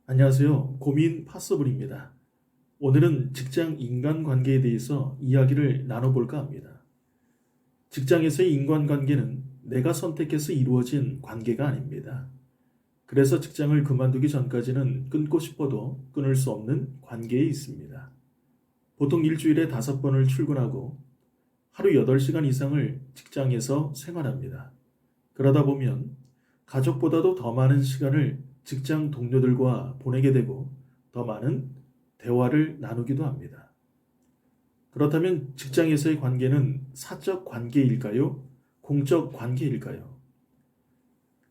안녕하세요. 고민 파서블입니다. 오늘은 직장 인간관계에 대해서 이야기를 나눠볼까 합니다. 직장에서의 인간관계는 내가 선택해서 이루어진 관계가 아닙니다. 그래서 직장을 그만두기 전까지는 끊고 싶어도 끊을 수 없는 관계에 있습니다. 보통 일주일에 5번을 출근하고 하루 8시간 이상을 직장에서 생활합니다. 그러다 보면 가족보다도 더 많은 시간을 직장 동료들과 보내게 되고 더 많은 대화를 나누기도 합니다. 그렇다면 직장에서의 관계는 사적 관계일까요? 공적 관계일까요?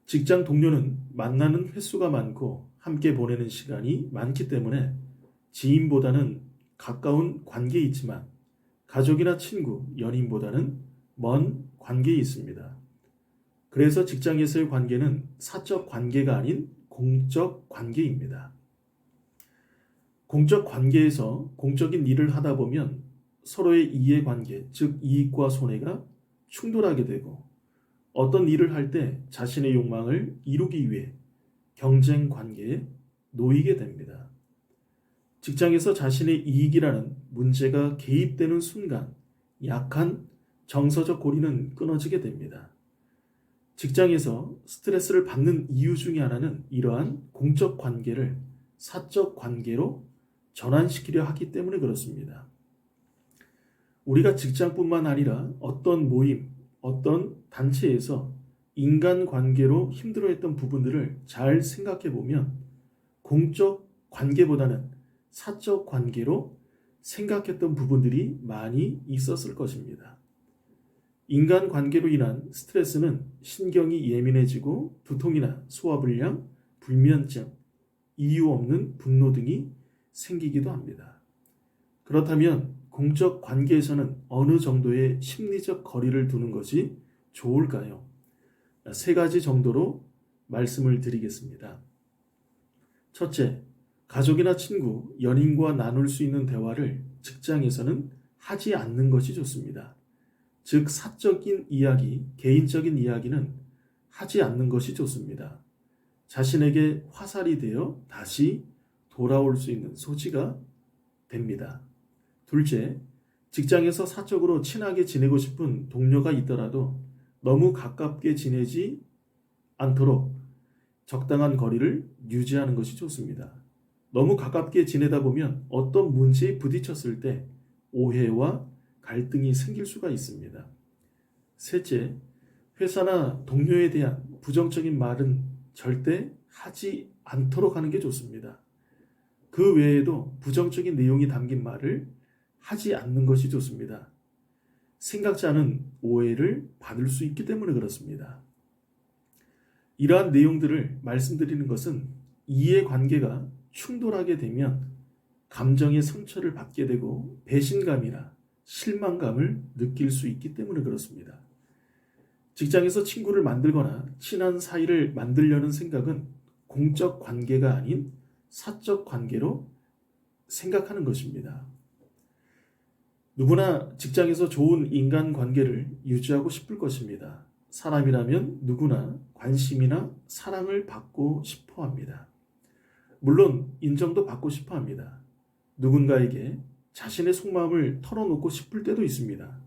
직장 동료는 만나는 횟수가 많고 함께 보내는 시간이 많기 때문에 지인보다는 가까운 관계에 있지만 가족이나 친구, 연인보다는 먼 관계에 있습니다. 그래서 직장에서의 관계는 사적 관계가 아닌 공적 관계입니다. 공적 관계에서 공적인 일을 하다 보면 서로의 이해관계, 즉 이익과 손해가 충돌하게 되고 어떤 일을 할 때 자신의 욕망을 이루기 위해 경쟁 관계에 놓이게 됩니다. 직장에서 자신의 이익이라는 문제가 개입되는 순간 약한 정서적 고리는 끊어지게 됩니다. 직장에서 스트레스를 받는 이유 중에 하나는 이러한 공적 관계를 사적 관계로 전환시키려 하기 때문에 그렇습니다. 우리가 직장뿐만 아니라 어떤 모임, 어떤 단체에서 인간관계로 힘들어했던 부분들을 잘 생각해 보면 공적 관계보다는 사적 관계로 생각했던 부분들이 많이 있었을 것입니다. 인간관계로 인한 스트레스는 신경이 예민해지고 두통이나 소화불량, 불면증, 이유 없는 분노 등이 생기기도 합니다. 그렇다면 공적 관계에서는 어느 정도의 심리적 거리를 두는 것이 좋을까요? 3가지 정도로 말씀을 드리겠습니다. 첫째, 가족이나 친구, 연인과 나눌 수 있는 대화를 직장에서는 하지 않는 것이 좋습니다. 즉 사적인 이야기, 개인적인 이야기는 하지 않는 것이 좋습니다. 자신에게 화살이 되어 다시 돌아올 수 있는 소지가 됩니다. 둘째, 직장에서 사적으로 친하게 지내고 싶은 동료가 있더라도 너무 가깝게 지내지 않도록 적당한 거리를 유지하는 것이 좋습니다. 너무 가깝게 지내다 보면 어떤 문제에 부딪혔을 때 오해와 갈등이 생길 수가 있습니다. 셋째, 회사나 동료에 대한 부정적인 말은 절대 하지 않도록 하는 게 좋습니다. 그 외에도 부정적인 내용이 담긴 말을 하지 않는 것이 좋습니다. 생각지 않은 오해를 받을 수 있기 때문에 그렇습니다. 이러한 내용들을 말씀드리는 것은 이해관계가 충돌하게 되면 감정의 상처를 받게 되고 배신감이나 실망감을 느낄 수 있기 때문에 그렇습니다. 직장에서 친구를 만들거나 친한 사이를 만들려는 생각은 공적 관계가 아닌 사적 관계로 생각하는 것입니다. 누구나 직장에서 좋은 인간관계를 유지하고 싶을 것입니다. 사람이라면 누구나 관심이나 사랑을 받고 싶어 합니다. 물론 인정도 받고 싶어 합니다. 누군가에게 자신의 속마음을 털어놓고 싶을 때도 있습니다.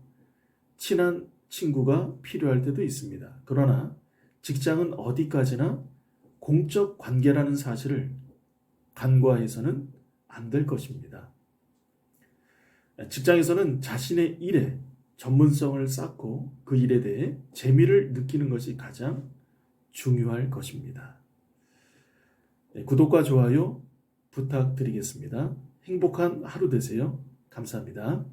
친한 친구가 필요할 때도 있습니다. 그러나 직장은 어디까지나 공적 관계라는 사실을 간과해서는 안 될 것입니다. 직장에서는 자신의 일에 전문성을 쌓고 그 일에 대해 재미를 느끼는 것이 가장 중요할 것입니다. 구독과 좋아요 부탁드리겠습니다. 행복한 하루 되세요. 감사합니다.